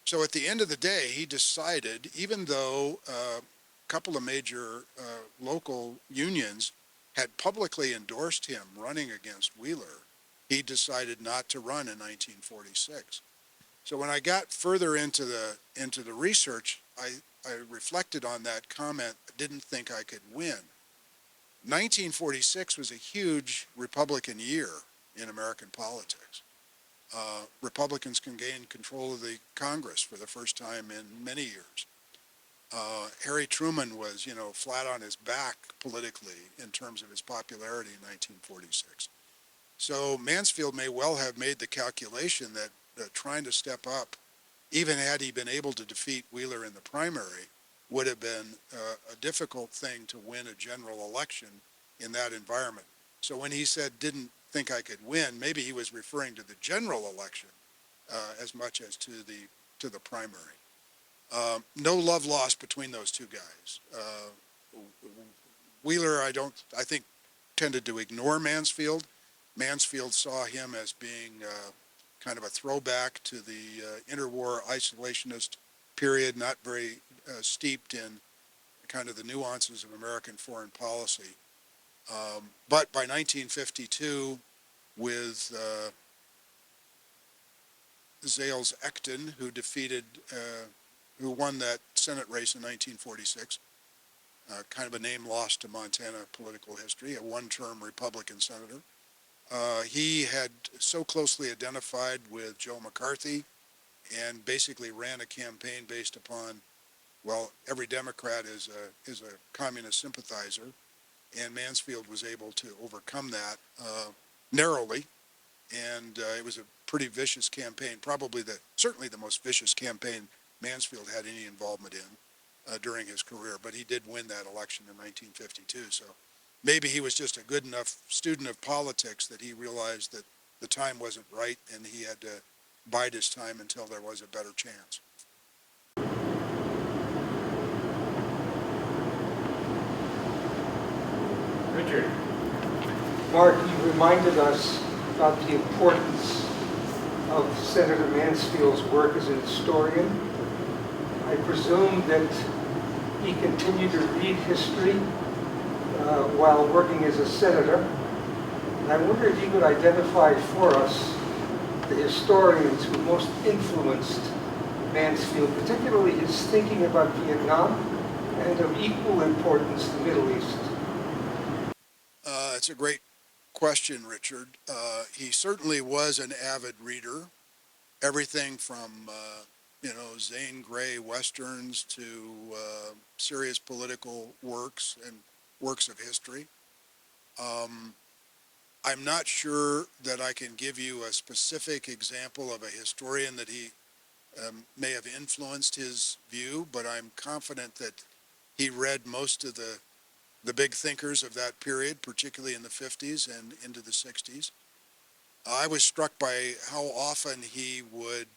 So at the end of the day, he decided, even though a couple of major local unions had publicly endorsed him running against Wheeler, he decided not to run in 1946. So when I got further into the research, I reflected on that comment, didn't think I could win. 1946 was a huge Republican year in American politics. Republicans can gain control of the Congress for the first time in many years. Harry Truman was, flat on his back politically in terms of his popularity in 1946. So Mansfield may well have made the calculation that trying to step up, even had he been able to defeat Wheeler in the primary, would have been a difficult thing to win a general election in that environment. So when he said, didn't think I could win, maybe he was referring to the general election as much as to the primary. No love lost between those two guys. Wheeler, I think, tended to ignore Mansfield. Mansfield saw him as being kind of a throwback to the interwar isolationist period, not very steeped in kind of the nuances of American foreign policy. But by 1952, with Zales Ecton, who won that Senate race in 1946, kind of a name lost to Montana political history, a one-term Republican senator. He had so closely identified with Joe McCarthy and basically ran a campaign based upon, well, every Democrat is a communist sympathizer, and Mansfield was able to overcome that narrowly, and it was a pretty vicious campaign, certainly the most vicious campaign Mansfield had any involvement in during his career, but he did win that election in 1952, so maybe he was just a good enough student of politics that he realized that the time wasn't right and he had to bide his time until there was a better chance. Richard. Mark, you reminded us about the importance of Senator Mansfield's work as an historian. I presume that he continued to read history while working as a senator. And I wonder if you could identify for us the historians who most influenced Mansfield, particularly his thinking about Vietnam and of equal importance, the Middle East. It's a great question, Richard. He certainly was an avid reader. Everything from, Zane Grey Westerns to serious political works and works of history. I'm not sure that I can give you a specific example of a historian that he may have influenced his view, but I'm confident that he read most of the big thinkers of that period, particularly in the 50s and into the 60s. I was struck by how often he would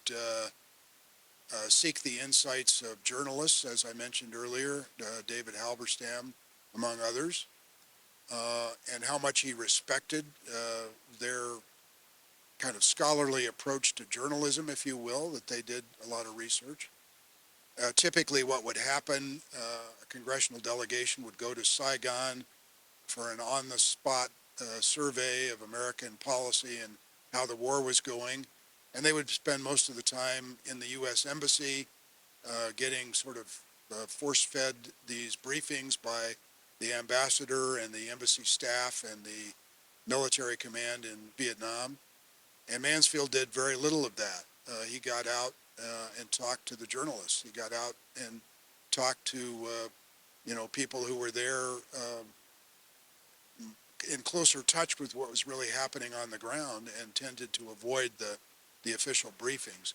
seek the insights of journalists, as I mentioned earlier, David Halberstam, among others, and how much he respected their kind of scholarly approach to journalism, if you will, that they did a lot of research. Typically what would happen, a congressional delegation would go to Saigon for an on-the-spot survey of American policy and how the war was going, and they would spend most of the time in the U.S. Embassy getting sort of force-fed these briefings by the ambassador and the embassy staff and the military command in Vietnam. And Mansfield did very little of that. He got out and talked to the journalists. He got out and talked to, people who were there in closer touch with what was really happening on the ground and tended to avoid the official briefings.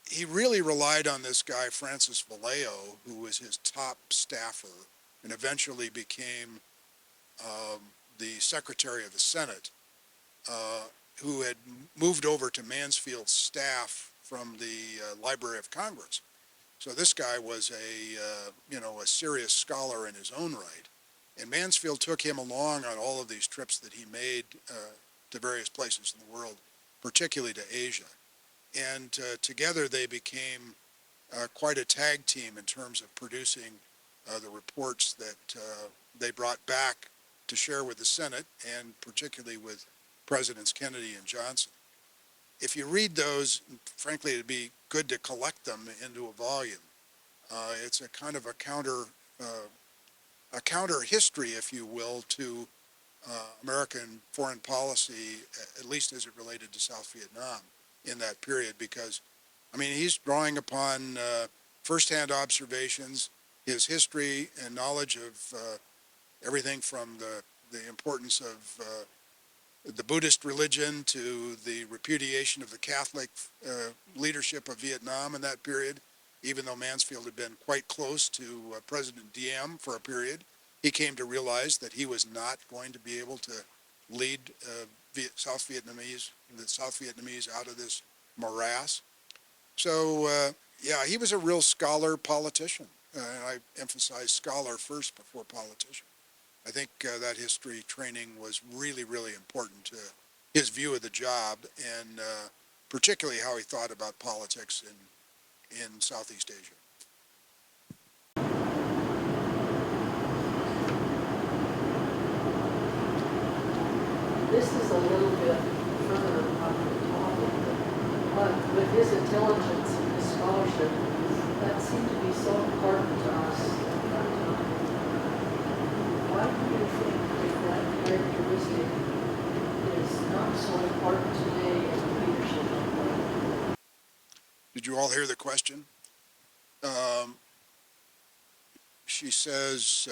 He really relied on this guy, Francis Vallejo, who was his top staffer and eventually became the Secretary of the Senate, who had moved over to Mansfield's staff from the Library of Congress. So this guy was a serious scholar in his own right. And Mansfield took him along on all of these trips that he made to various places in the world, particularly to Asia. And together they became quite a tag team in terms of producing the reports that they brought back to share with the Senate, and particularly with Presidents Kennedy and Johnson. If you read those, frankly, it'd be good to collect them into a volume. It's a kind of a counter history, if you will, to American foreign policy, at least as it related to South Vietnam in that period, because, I mean, he's drawing upon firsthand observations, his history and knowledge of everything from the importance of the Buddhist religion to the repudiation of the Catholic leadership of Vietnam in that period. Even though Mansfield had been quite close to President Diem for a period, he came to realize that he was not going to be able to lead the South Vietnamese out of this morass. So, yeah, he was a real scholar politician. And I emphasize scholar first before politician. I think that history training was really, really important to his view of the job, and particularly how he thought about politics in Southeast Asia. This is a little bit further on the topic, but with his intelligence and his scholarship, that seemed to be so important to us at that time. Why do you think that characteristic is not so important today in leadership? Did you all hear the question? She says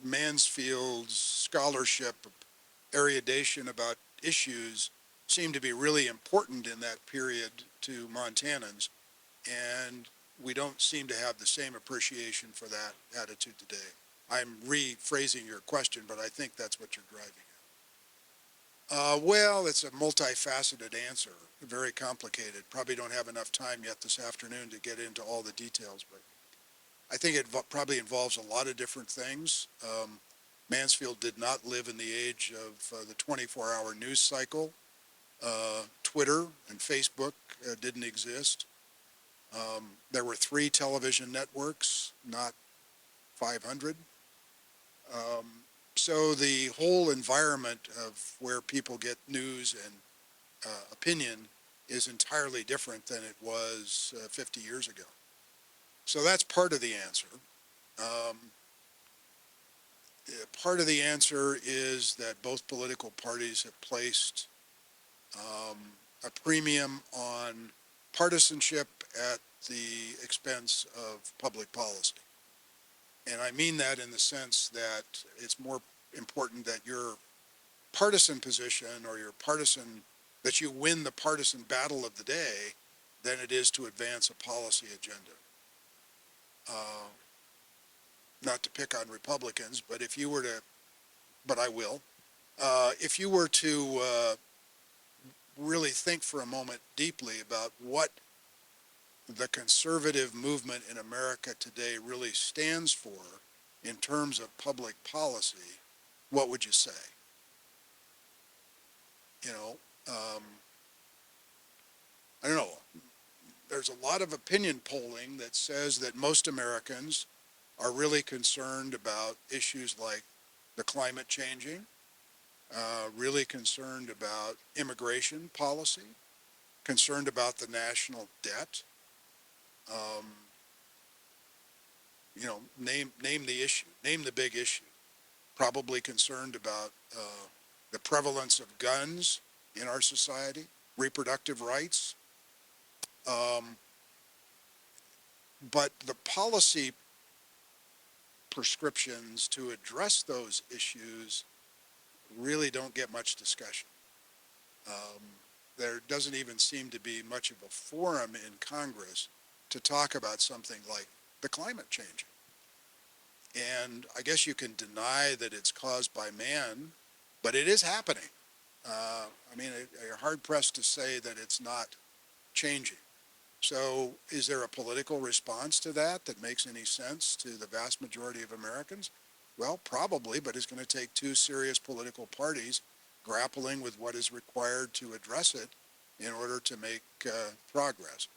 Mansfield's scholarship, erudition about issues seemed to be really important in that period to Montanans, and we don't seem to have the same appreciation for that attitude today. I'm rephrasing your question, but I think that's what you're driving at. Well, it's a multifaceted answer, very complicated. Probably don't have enough time yet this afternoon to get into all the details, but I think it probably involves a lot of different things. Mansfield did not live in the age of the 24-hour news cycle. Twitter and Facebook didn't exist. There were 3 television networks, not 500. So the whole environment of where people get news and opinion is entirely different than it was 50 years ago. So that's part of the answer. Part of the answer is that both political parties have placed a premium on partisanship at the expense of public policy. And I mean that in the sense that it's more important that your partisan position or that you win the partisan battle of the day than it is to advance a policy agenda. Not to pick on Republicans, but I will. If you were to really think for a moment deeply about what the conservative movement in America today really stands for in terms of public policy, what would you say? You know, I don't know. There's a lot of opinion polling that says that most Americans are really concerned about issues like the climate changing, really concerned about immigration policy, concerned about the national debt. You know, name the issue, name the big issue. Probably concerned about the prevalence of guns in our society, reproductive rights. But the policy prescriptions to address those issues really don't get much discussion. There doesn't even seem to be much of a forum in Congress to talk about something like the climate change. And I guess you can deny that it's caused by man, but it is happening. I mean, you're hard-pressed to say that it's not changing. So is there a political response to that makes any sense to the vast majority of Americans? Well, probably, but it's going to take two serious political parties grappling with what is required to address it in order to make progress.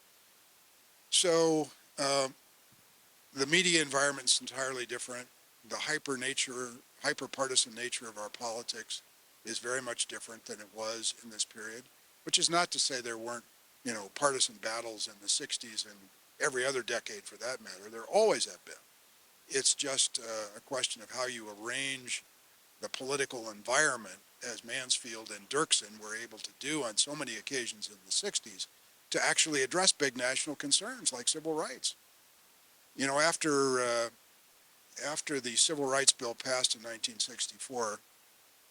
So the media environment is entirely different. The hyper-partisan nature of our politics is very much different than it was in this period, which is not to say there weren't, partisan battles in the 60s and every other decade for that matter. There always have been. It's just a question of how you arrange the political environment, as Mansfield and Dirksen were able to do on so many occasions in the 60s, to actually address big national concerns like civil rights. After the Civil Rights Bill passed in 1964,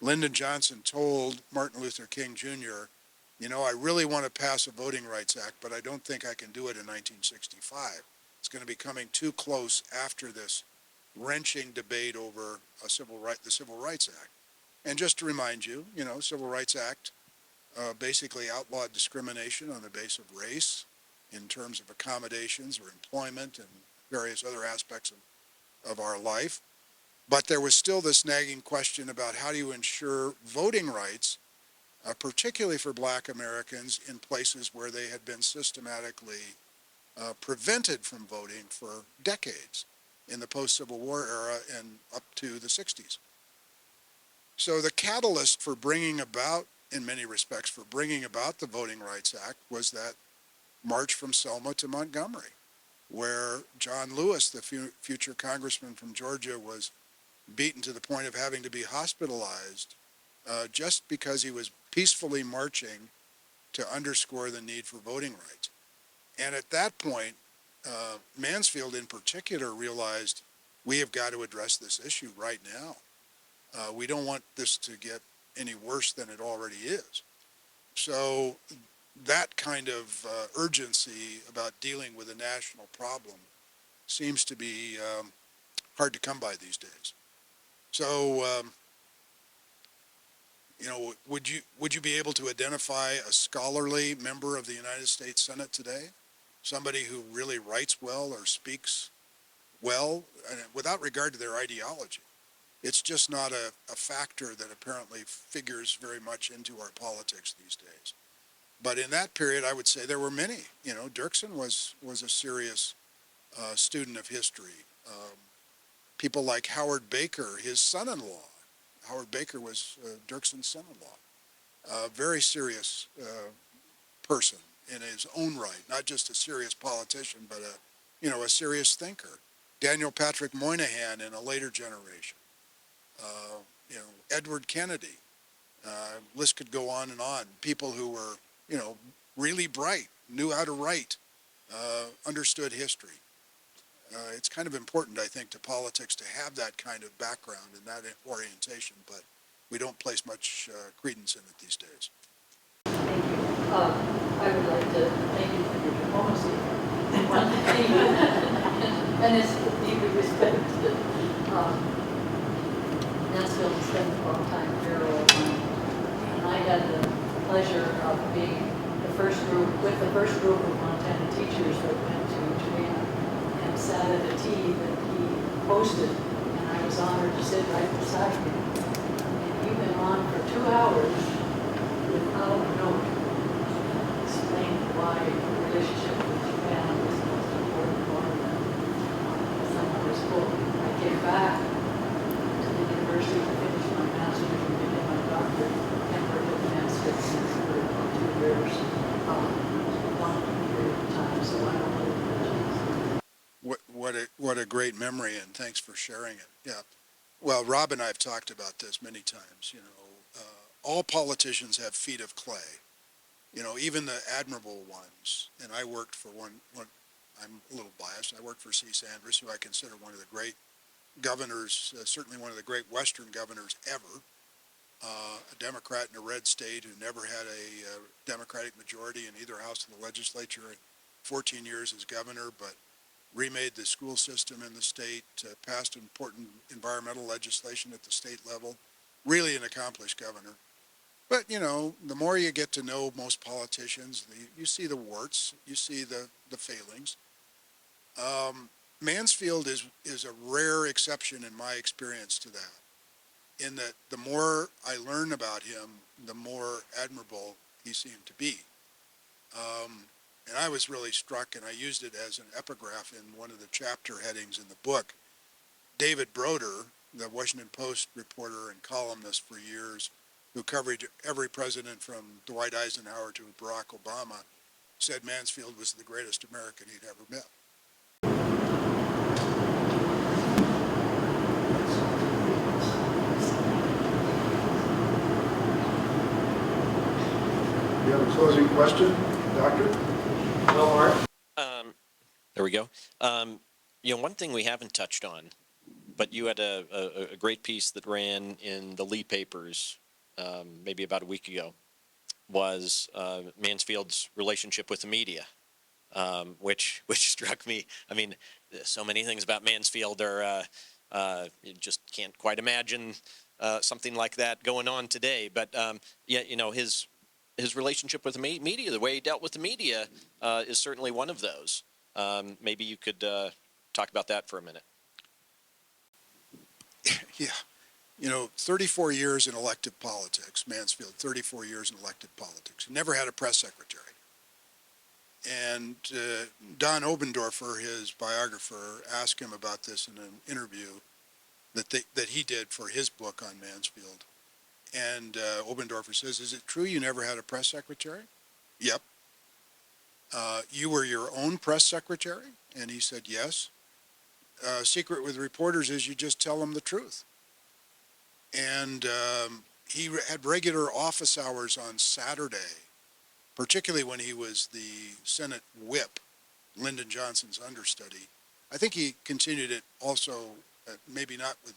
Lyndon Johnson told Martin Luther King Jr., I really want to pass a Voting Rights Act, but I don't think I can do it in 1965. It's going to be coming too close after this wrenching debate over the Civil Rights Act. And just to remind you, Civil Rights Act basically outlawed discrimination on the basis of race in terms of accommodations or employment and various other aspects of our life. But there was still this nagging question about how do you ensure voting rights, particularly for black Americans in places where they had been systematically prevented from voting for decades in the post-Civil War era and up to the 60s. So the catalyst for bringing about, in many respects, for bringing about the Voting Rights Act was that march from Selma to Montgomery, where John Lewis, the future congressman from Georgia, was beaten to the point of having to be hospitalized just because he was peacefully marching to underscore the need for voting rights. And at that point, Mansfield in particular realized we have got to address this issue right now. We don't want this to get any worse than it already is. So that kind of urgency about dealing with a national problem seems to be hard to come by these days. So, would you be able to identify a scholarly member of the United States Senate today? Somebody who really writes well or speaks well, and without regard to their ideology. It's just not a factor that apparently figures very much into our politics these days. But in that period, I would say there were many. Dirksen was a serious student of history. People like Howard Baker, his son-in-law. Howard Baker was Dirksen's son-in-law. A very serious person in his own right, not just a serious politician, but a serious thinker. Daniel Patrick Moynihan in a later generation. Edward Kennedy. List could go on and on. People who were, really bright, knew how to write, understood history. It's kind of important, I think, to politics to have that kind of background and that orientation, but we don't place much credence in it these days. Thank you. I would like to thank you for your diplomacy. And it's deeply respected. Mansfield has spent a long time here, and I had the pleasure of being with the first group of Montana teachers that went to Japan and sat at a tea that he hosted, and I was honored to sit right beside him. And he went on for 2 hours without a note, explaining why the relationship with Japan was the most important part of some of his book. I came back to the university to finish my master's and begin my doctorate, and worked at the Mansfield Center for about 2 years, long period of time, so I don't know. What a great memory, and thanks for sharing it. Yeah. Well, Rob and I have talked about this many times. All politicians have feet of clay. Even the admirable ones. And I worked for one. I'm a little biased. I worked for C. Sanders, who I consider one of the great governors, certainly one of the great Western governors ever. A Democrat in a red state who never had a Democratic majority in either house of the legislature. 14 years as governor, but remade the school system in the state, passed important environmental legislation at the state level. Really an accomplished governor. But, the more you get to know most politicians, you see the warts, you see the failings. Mansfield is a rare exception in my experience to that, in that the more I learn about him, the more admirable he seemed to be. And I was really struck, and I used it as an epigraph in one of the chapter headings in the book. David Broder, the Washington Post reporter and columnist for years, who covered every president from Dwight Eisenhower to Barack Obama, said Mansfield was the greatest American he'd ever met. You have a closing question, Doctor? No, Mark? There we go. One thing we haven't touched on, but you had a great piece that ran in the Lee papers maybe about a week ago, was Mansfield's relationship with the media, which struck me. I mean, so many things about Mansfield are you just can't quite imagine something like that going on today. But his relationship with the media, the way he dealt with the media, is certainly one of those. Maybe you could talk about that for a minute. Yeah. 34 years in elected politics, Mansfield, 34 years in elected politics. He never had a press secretary. And Don Obendorfer, his biographer, asked him about this in an interview that he did for his book on Mansfield. And Obendorfer says, "Is it true you never had a press secretary?" "Yep." "You were your own press secretary?" And he said, "Yes." "Secret with reporters is you just tell them the truth." And he had regular office hours on Saturday, particularly when he was the Senate whip, Lyndon Johnson's understudy. I think he continued it also, maybe not with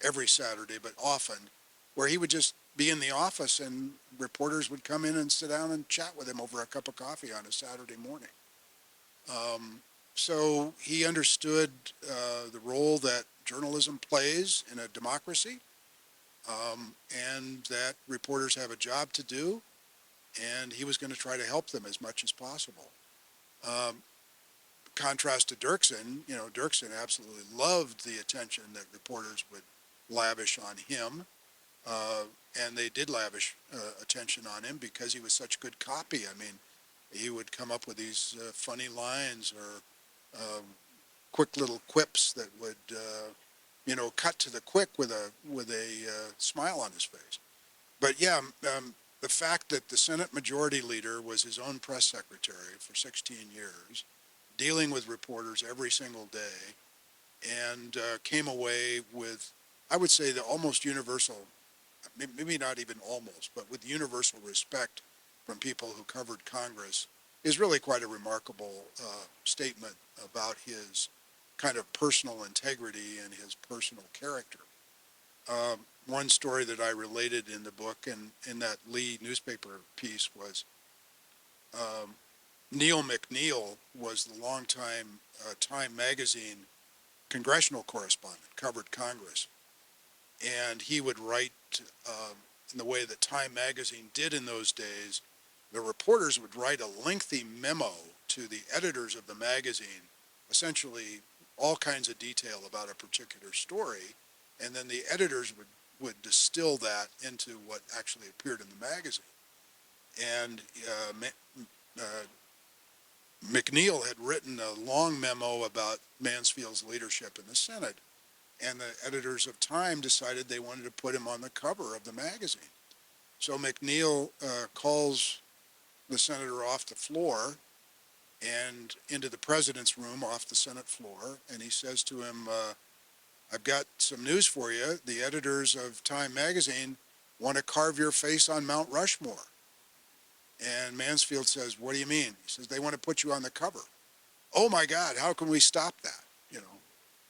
every Saturday, but often, where he would just be in the office and reporters would come in and sit down and chat with him over a cup of coffee on a Saturday morning. So he understood the role that journalism plays in a democracy, and that reporters have a job to do, and he was going to try to help them as much as possible. Contrast to Dirksen, Dirksen absolutely loved the attention that reporters would lavish on him, and they did lavish attention on him because he was such good copy. I mean, he would come up with these funny lines or quick little quips that would, cut to the quick with a smile on his face. But yeah, the fact that the Senate Majority Leader was his own press secretary for 16 years, dealing with reporters every single day, and came away with, I would say, the almost universal, maybe not even almost, but with universal respect from people who covered Congress, is really quite a remarkable statement about his kind of personal integrity and his personal character. One story that I related in the book and in that Lee newspaper piece was Neil McNeil was the longtime Time magazine congressional correspondent, covered Congress. And he would write in the way that Time magazine did in those days. The reporters would write a lengthy memo to the editors of the magazine, essentially all kinds of detail about a particular story, and then the editors would distill that into what actually appeared in the magazine. And McNeil had written a long memo about Mansfield's leadership in the Senate, and the editors of Time decided they wanted to put him on the cover of the magazine. So McNeil calls the senator off the floor and into the president's room off the Senate floor, and he says to him, "I've got some news for you. The editors of Time magazine want to carve your face on Mount Rushmore." And Mansfield says, "What do you mean?" He says, "They want to put you on the cover." "Oh my God, how can we stop that?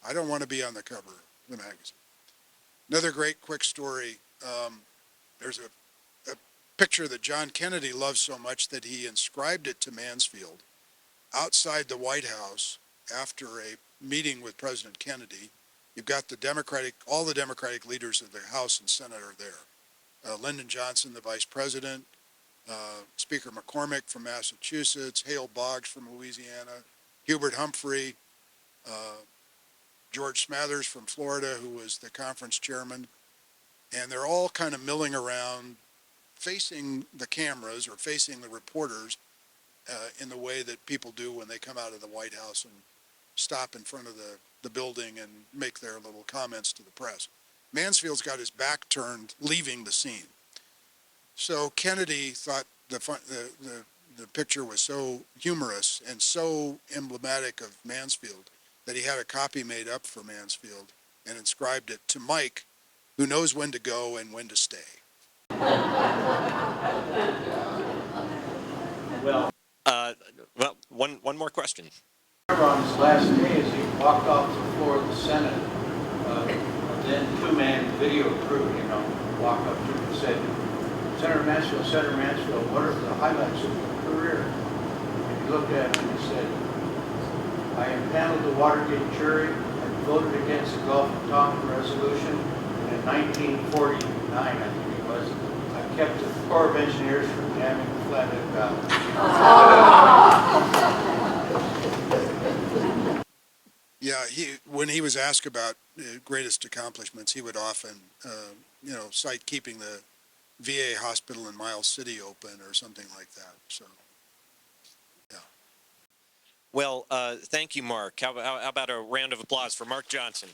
I don't want to be on the cover of the magazine." Another great quick story. There's a picture that John Kennedy loves so much that he inscribed it to Mansfield outside the White House after a meeting with President Kennedy. You've got all the Democratic leaders of the House and Senate are there. Lyndon Johnson, the vice president, Speaker McCormick from Massachusetts, Hale Boggs from Louisiana, Hubert Humphrey, George Smathers from Florida, who was the conference chairman, and they're all kind of milling around, facing the cameras or facing the reporters in the way that people do when they come out of the White House and stop in front of the building and make their little comments to the press. Mansfield's got his back turned, leaving the scene. So Kennedy thought the picture was so humorous and so emblematic of Mansfield that he had a copy made up for Mansfield and inscribed it to Mike, who knows when to go and when to stay. Well, one more question. On his last day, as he walked off the floor of the Senate, then two-man video crew, walked up to him and said, Senator Mansfield, what are the highlights of your career? And he looked at him and he said, I impaneled the Watergate jury and voted against the Gulf of Tonkin resolution. And in 1949, I think it was, I kept the Corps of Engineers from jamming the Flathead Valley. Yeah, when he was asked about greatest accomplishments, he would often, cite keeping the VA hospital in Miles City open or something like that. So, yeah. Well, thank you, Mark. How about a round of applause for Marc Johnson?